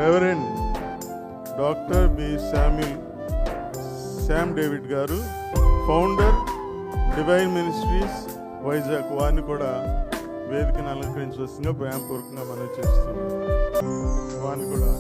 Reverend doctor B Sam David గారు, founder divine ministries Vizag, వారిని కూడా వేదికను అలంకరించవలసిందిగా ప్రేమపూర్వకంగా మనం చేస్తున్నాం. వారిని కూడా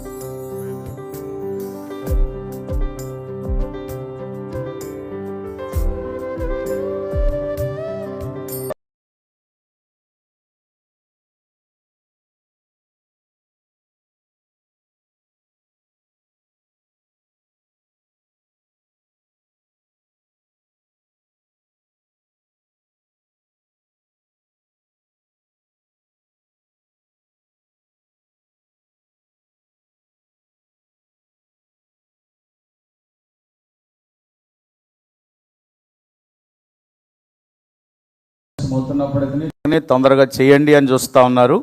అవుతున్నప్పటికీ తొందరగా చేయండి అని చూస్తూ ఉన్నారు.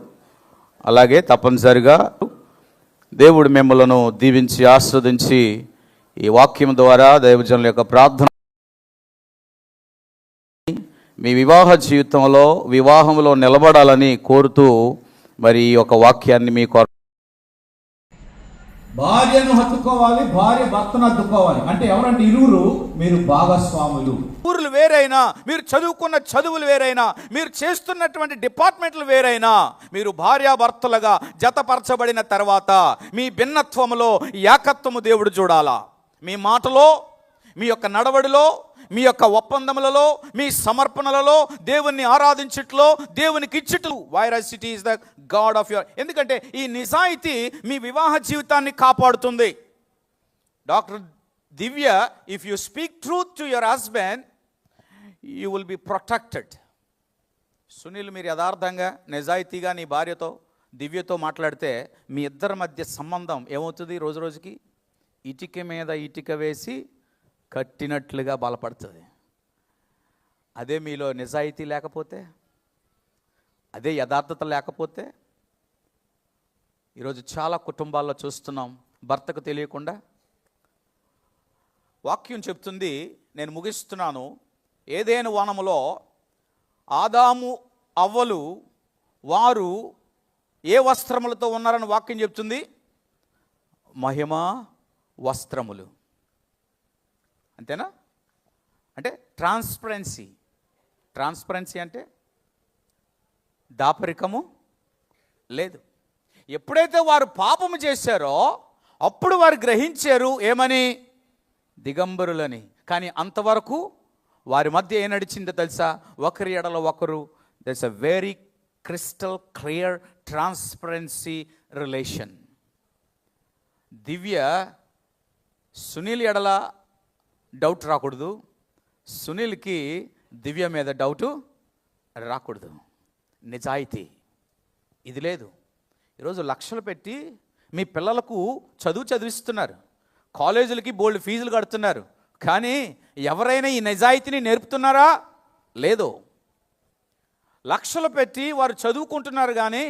అలాగే తప్పనిసరిగా దేవుడు మిమ్మలను దీవించి ఆస్వాదించి ఈ వాక్యం ద్వారా దైవజనుల యొక్క ప్రార్థన మీ వివాహ జీవితంలో వివాహంలో నిలబడాలని కోరుతూ మరి ఈ యొక్క వాక్యాన్ని మీ భార్యను హత్తుకోవాలి, భార్య భర్తను హత్తుకోవాలి. అంటే ఎవరంటే ఇరువురు మీరు భాగస్వాములు. ఊర్లు వేరైనా, మీరు చదువుకున్న చదువులు వేరైనా, మీరు చేస్తున్నటువంటి డిపార్ట్మెంట్లు వేరైనా, మీరు భార్యాభర్తలుగా జతపరచబడిన తర్వాత మీ భిన్నత్వములో ఏకత్వము దేవుడు చూడాలా. మీ మాటలో, మీ యొక్క నడవడిలో, మీ యొక్క ఒప్పందములలో, మీ సమర్పణలలో, దేవుణ్ణి ఆరాధించుట్లో, దేవునికి ఇచ్చుట్లు. Veracity is the god of your. ఎందుకంటే ఈ నిజాయితీ మీ వివాహ జీవితాన్ని కాపాడుతుంది. Doctor Divya, if you speak truth to your husband, you will be protected. Sunil, మీరు యథార్థంగా నిజాయితీగా నీ భార్యతో, దివ్యతో మాట్లాడితే మీ ఇద్దరి మధ్య సంబంధం ఏమవుతుంది? రోజు రోజుకి ఇటుక మీద ఇటుక వేసి కట్టినట్లుగా బలపడుతుంది. అదే మీలో నిజాయితీ లేకపోతే, అదే యథార్థత లేకపోతే, ఈరోజు చాలా కుటుంబాల్లో చూస్తున్నాం, భర్తకు తెలియకుండా. వాక్యం చెప్తుంది, నేను ముగిస్తున్నాను, ఏదైనా వనములో ఆదాము అవ్వలు వారు ఏ వస్త్రములతో ఉన్నారని వాక్యం చెప్తుంది? మహిమ వస్త్రములు. అంతేనా? అంటే ట్రాన్స్పరెన్సీ అంటే దాపరికము లేదు. ఎప్పుడైతే వారు పాపము చేశారో అప్పుడు వారు గ్రహించారు ఏమని? దిగంబరులని. కానీ అంతవరకు వారి మధ్య ఏం నడిచిందో తెలుసా? ఒకరి ఎడల ఒకరు, that's a very crystal clear transparency relation. Divya Sunil ఎడల డౌట్ రాకూడదు, సునీల్కి దివ్య మీద డౌటు రాకూడదు. నిజాయితీ ఇది లేదు. ఈరోజు లక్షలు పెట్టి మీ పిల్లలకు చదివిస్తున్నారు, కాలేజీలకి బోల్డ్ ఫీజులు కడుతున్నారు, కానీ ఎవరైనా ఈ నిజాయితీని నేర్పుతున్నారా? లేదు. లక్షలు పెట్టి వారు చదువుకుంటున్నారు, కానీ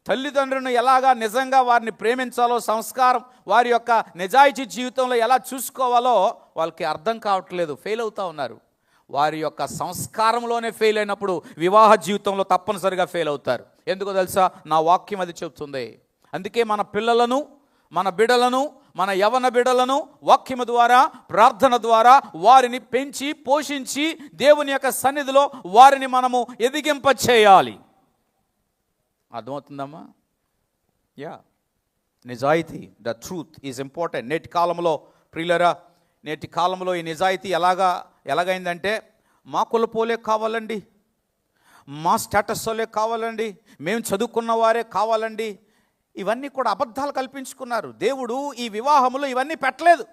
తల్లిదండ్రులను ఎలాగా నిజంగా వారిని ప్రేమించాలో, సంస్కారం, వారి యొక్క నిజాయితీ జీవితంలో ఎలా చూసుకోవాలో వాళ్ళకి అర్థం కావట్లేదు, ఫెయిల్ అవుతూ ఉన్నారు. వారి యొక్క సంస్కారంలోనే ఫెయిల్ అయినప్పుడు వివాహ జీవితంలో తప్పనిసరిగా ఫెయిల్ అవుతారు. ఎందుకో తెలుసా? నా వాక్యం అది చెప్తుంది. అందుకే మన పిల్లలను, మన బిడ్డలను, మన యవన బిడ్డలను వాక్యము ద్వారా, ప్రార్థన ద్వారా వారిని పెంచి పోషించి దేవుని యొక్క సన్నిధిలో వారిని మనము ఎదిగింప చేయాలి. అర్థమవుతుందమ్మా? యా, నిజాయితీ, ద ట్రూత్ ఈజ్ ఇంపార్టెంట్. నేటి కాలంలో ప్రియులరా, నేటి కాలంలో ఈ నిజాయితీ ఎలాగైందంటే, మా కులపోలే కావాలండి, మా స్టేటస్ వాళ్ళే కావాలండి, మేము చదువుకున్న వారే కావాలండి. ఇవన్నీ కూడా అబద్ధాలు కల్పించుకున్నారు. దేవుడు ఈ వివాహములో ఇవన్నీ పెట్టలేదు.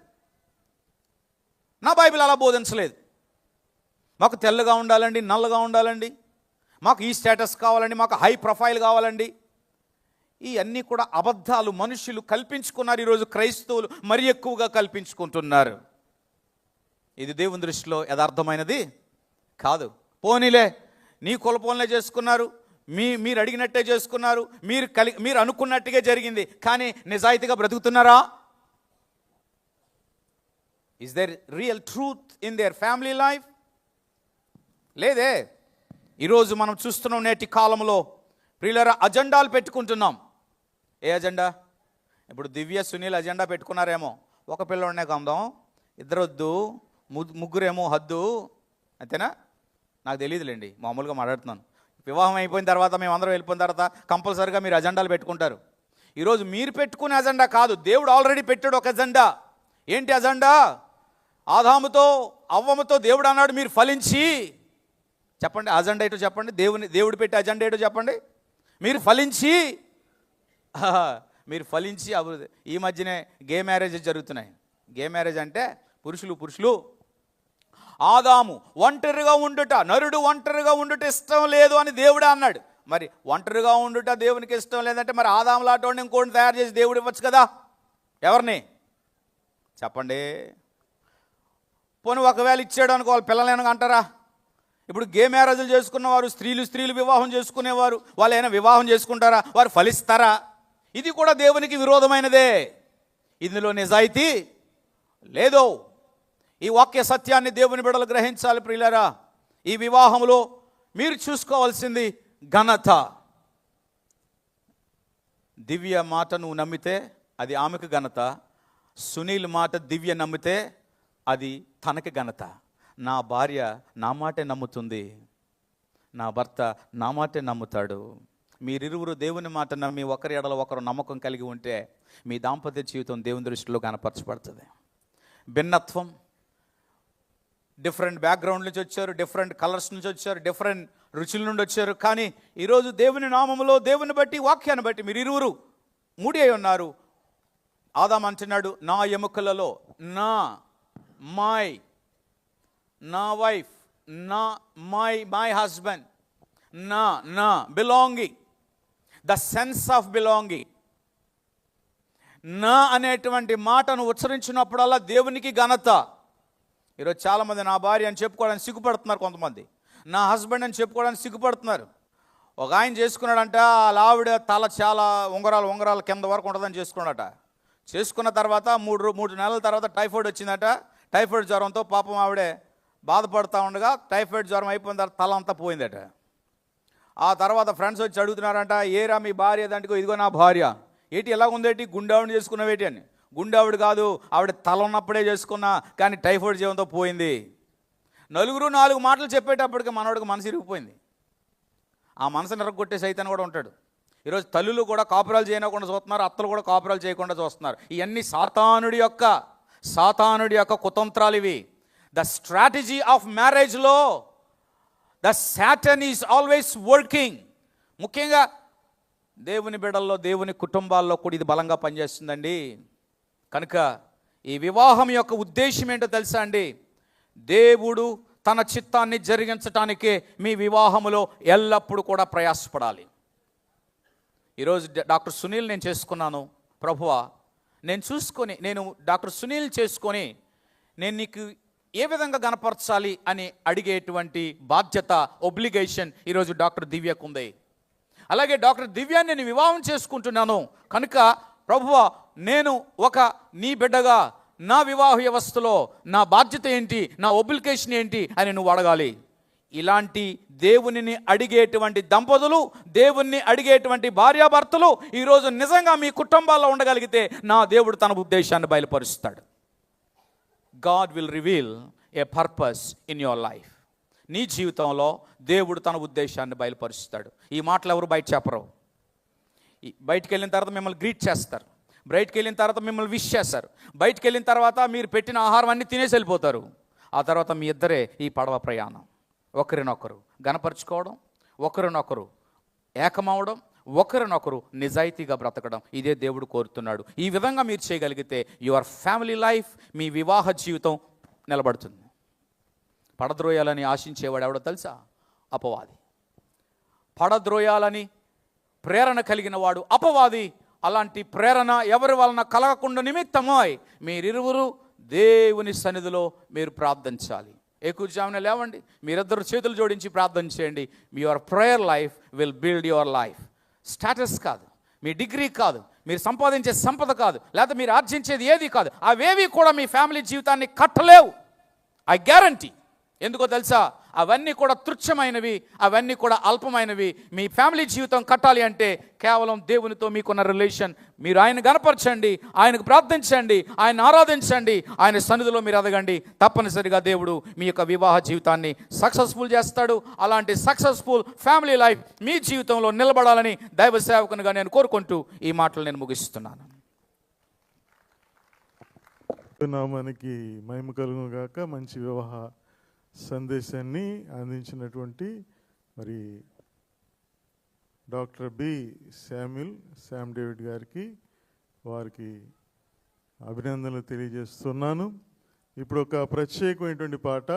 నా బైబిల్ అలా బోధించలేదు. మాకు తెల్లగా ఉండాలండి, నల్లగా ఉండాలండి, మాకు ఈ స్టేటస్ కావాలండి, మాకు హై ప్రొఫైల్ కావాలండి. ఇవన్నీ కూడా అబద్ధాలు మనుషులు కల్పించుకున్నారు. ఈరోజు క్రైస్తవులు మరి ఎక్కువగా కల్పించుకుంటున్నారు. ఇది దేవుని దృష్టిలో యథార్థమైనది కాదు. పోనీలే, నీ కులపోలనే చేసుకున్నారు, మీరు అడిగినట్టే చేసుకున్నారు, మీరు అనుకున్నట్టుగా జరిగింది, కానీ నిజాయితీగా బ్రతుకుతున్నారా? Is there real truth in their family life? లేదే. ఈరోజు మనం చూస్తున్నాం నేటి కాలంలో ప్రియులరా, అజెండాలు పెట్టుకుంటున్నాం. ఏ అజెండా? ఇప్పుడు దివ్య సునీల్ అజెండా పెట్టుకున్నారేమో, ఒక పిల్లోడనే కందాం, ఇద్దరొద్దు, ముగ్గురేమో హద్దు, అంతేనా? నాకు తెలియదులేండి, మామూలుగా మాట్లాడుతున్నాను. వివాహం అయిపోయిన తర్వాత మేమందరం వెళ్ళిపోయిన తర్వాత కంపల్సరీగా మీరు అజెండాలు పెట్టుకుంటారు. ఈరోజు మీరు పెట్టుకునే అజెండా కాదు, దేవుడు ఆల్రెడీ పెట్టాడు ఒక అజెండా. ఏంటి అజెండా? ఆదాముతో అవ్వముతో దేవుడు అన్నాడు, మీరు ఫలించి, చెప్పండి అజెండా ఏంటో చెప్పండి, దేవుడు పెట్టే అజెండా ఏంటో చెప్పండి. మీరు ఫలించి, మీరు ఫలించి అభివృద్ధి. ఈ మధ్యనే గే మ్యారేజెస్ జరుగుతున్నాయి. గే మ్యారేజ్ అంటే పురుషులు ఆదాము ఒంటరిగా ఉండుట, నరుడు ఒంటరిగా ఉండుట ఇష్టం లేదు అని దేవుడే అన్నాడు. మరి ఒంటరిగా ఉండుట దేవునికి ఇష్టం లేదంటే మరి ఆదాము లాంటి ఇంకోటి తయారు చేసి దేవుడు ఇవ్వచ్చు కదా. ఎవరిని చెప్పండి? పోనీ ఒకవేళ ఇచ్చాడు అనుకో, వాళ్ళు పిల్లలేనగా అంటారా? ఇప్పుడు గే మ్యారేజ్లు చేసుకున్నవారు, స్త్రీలు వివాహం చేసుకునేవారు, వాళ్ళు ఏమైనా వివాహం చేసుకుంటారా? వారు ఫలిస్తారా? ఇది కూడా దేవునికి విరోధమైనదే. ఇందులో నిజాయితీ లేదు. ఈ వాక్య సత్యాన్ని దేవుని బిడ్డలు గ్రహించాలి ప్రియులారా. ఈ వివాహంలో మీరు చూసుకోవాల్సింది ఘనత. దివ్య మాట నువ్వు నమ్మితే అది ఆమెకు ఘనత, సునీల్ మాట దివ్య నమ్మితే అది తనకి ఘనత. నా భార్య నా మాటే నమ్ముతుంది, నా భర్త నా మాటే నమ్ముతాడు. మీరిరువురు దేవుని మాట నమ్మి ఒకరి ఎడల ఒకరు నమ్మకం కలిగి ఉంటే మీ దాంపత్య జీవితం దేవుని దృష్టిలో కనపరచబడుతుంది. భిన్నత్వం, డిఫరెంట్ బ్యాక్గ్రౌండ్ నుంచి వచ్చారు, డిఫరెంట్ కలర్స్ నుంచి వచ్చారు, డిఫరెంట్ రుచుల నుండి వచ్చారు. కానీ ఈరోజు దేవుని నామములో, దేవుని బట్టి, వాక్యాన్ని బట్టి మీరు ఇరువురు మూడి అయి ఉన్నారు. ఆదాము అంటున్నాడు, నా ఎముకలలో నా వైఫ్, మై హస్బెండ్, నా belonging, the sense of belonging. నా అనేటువంటి మాటను ఉచ్చరించినప్పుడల్లా దేవునికి ఘనత. ఈరోజు చాలామంది నా భార్య అని చెప్పుకోవడానికి సిగ్గుపడుతున్నారు, కొంతమంది నా హస్బెండ్ అని చెప్పుకోవడానికి సిగ్గుపడుతున్నారు. ఒక ఆయన చేసుకున్నాడంట, వాళ్ళ ఆవిడ తల చాలా ఉంగరాలు కింద వరకు ఉంటుందని చేసుకున్నాడట. చేసుకున్న తర్వాత మూడు నెలల తర్వాత టైఫాయిడ్ వచ్చిందట. టైఫాయిడ్ జ్వరంతో పాపం ఆవిడే బాధపడుతూ ఉండగా టైఫాయిడ్ జ్వరం అయిపోయిన తర్వాత తల అంతా పోయిందట. ఆ తర్వాత ఫ్రెండ్స్ వచ్చి అడుగుతున్నారంట, ఏరా మీ భార్య? దాంట్లో ఇదిగో నా భార్య. ఏంటి ఎలా ఉందేటి, గుండావిడ చేసుకున్నావేటి అని. గుండావిడ కాదు, ఆవిడ తల ఉన్నప్పుడే చేసుకున్నా, కానీ టైఫాయిడ్ జ్వరంతో పోయింది. నలుగురు 4 మాటలు చెప్పేటప్పటికి మనవాడికి మనసు ఇరిగిపోయింది. ఆ మనసుని ఎరగొట్టే సైతాన్ని కూడా ఉంటాడు. ఈరోజు తల్లులు కూడా కాపురాలు చేయకుండా చూస్తున్నారు, అత్తలు కూడా కాపురాలు చేయకుండా చూస్తున్నారు. ఇవన్నీ సాతానుడి యొక్క కుతంత్రాలు ఇవి. ద స్ట్రాటజీ ఆఫ్ మ్యారేజ్లో the satan is always working. ముఖ్యంగా దేవుని బిడ్డల్లో, దేవుని కుటుంబాల్లో కూడా ఇది బలంగా పనిచేస్తుందండి. కనుక ఈ వివాహం యొక్క ఉద్దేశం ఏంటో తెలుసా అండి? దేవుడు తన చిత్తాన్ని జరిగించటానికే మీ వివాహములో ఎల్లప్పుడూ కూడా ప్రయాసపడాలి. ఈరోజు డాక్టర్ సునీల్ నేను చేసుకున్నాను, ప్రభువా నేను డాక్టర్ సునీల్ చేసుకొని నేను నీకు ఏ విధంగా కనపరచాలి అని అడిగేటువంటి బాధ్యత, ఒబ్లిగేషన్ ఈరోజు డాక్టర్ దివ్యకు ఉంది. అలాగే డాక్టర్ దివ్యాన్ని నేను వివాహం చేసుకుంటున్నాను కనుక ప్రభువా నేను ఒక నీ బిడ్డగా నా వివాహ వ్యవస్థలో నా బాధ్యత ఏంటి, నా ఒబ్లిగేషన్ ఏంటి అని నువ్వు అడగాలి. ఇలాంటి దేవునిని అడిగేటువంటి దంపతులు, దేవుణ్ణి అడిగేటువంటి భార్యాభర్తలు ఈరోజు నిజంగా మీ కుటుంబాల్లో ఉండగలిగితే నా దేవుడు తన ఉద్దేశాన్ని బయలుపరుస్తాడు. God will reveal a purpose in your life. నీ జీవితంలో దేవుడు తన ఉద్దేశాన్ని బయలుపరుస్తాడు. ఈ మాటలు ఎవరు బయట చెప్పరు. బయటికి వెళ్ళిన తర్వాత మిమ్మల్ని గ్రీట్ చేస్తారు, బయటికి వెళ్ళిన తర్వాత మిమ్మల్ని విష్ చేస్తారు, బయటికి వెళ్ళిన తర్వాత మీరు పెట్టిన ఆహారం అన్నీ తినేసి వెళ్ళిపోతారు. ఆ తర్వాత మీ ఇద్దరే ఈ పడవ ప్రయాణం, ఒకరినొకరు గనపరుచుకోవడం, ఒకరినొకరు ఏకమవడం, ఒకరినొకరు నిజాయితీగా బ్రతకడం, ఇదే దేవుడు కోరుతున్నాడు. ఈ విధంగా మీరు చేయగలిగితే యువర్ ఫ్యామిలీ లైఫ్, మీ వివాహ జీవితం నిలబడుతుంది. పడద్రోయాలని ఆశించేవాడు ఎవడో తెలుసా? అపవాది. పడద్రోయాలని ప్రేరణ కలిగిన వాడు అపవాది. అలాంటి ప్రేరణ ఎవరి వలన కలగకుండా నిమిత్తమై మీరిరువురు దేవుని సన్నిధిలో మీరు ప్రార్థించాలి. ఏకూర్జామున లేవండి, మీరిద్దరు చేతులు జోడించి ప్రార్థన చేయండి. Your prayer life will build your life. Status కాదు, మీ డిగ్రీ కాదు, మీరు సంపాదించే సంపద కాదు, లేకపోతే మీరు ఆర్జించేది ఏది కాదు, అవేవి కూడా మీ ఫ్యామిలీ జీవితాన్ని కట్టలేవు. I guarantee. ఎందుకో తెలుసా? అవన్నీ కూడా తుచ్చమైనవి, అవన్నీ కూడా అల్పమైనవి. మీ ఫ్యామిలీ జీవితం కట్టాలి అంటే కేవలం దేవునితో మీకున్న రిలేషన్, మీరు ఆయన గనపరచండి, ఆయనకు ప్రార్థించండి, ఆయన ఆరాధించండి, ఆయన సన్నిధిలో మీరు ఎదగండి. తప్పనిసరిగా దేవుడు మీ యొక్క వివాహ జీవితాన్ని సక్సెస్ఫుల్ చేస్తాడు. అలాంటి సక్సెస్ఫుల్ ఫ్యామిలీ లైఫ్ మీ జీవితంలో నిలబడాలని దైవ సేవకునిగా నేను కోరుకుంటూ ఈ మాటలు నేను ముగిస్తున్నాను. నామానికి మహిమ కలుగును గాక. మంచి వివాహ సందేశాన్ని అందించినటువంటి మరి డాక్టర్ బి శామ్ డేవిడ్ గారికి, వారికి అభినందనలు తెలియజేస్తున్నాను. ఇప్పుడు ఒక ప్రత్యేకమైనటువంటి పాట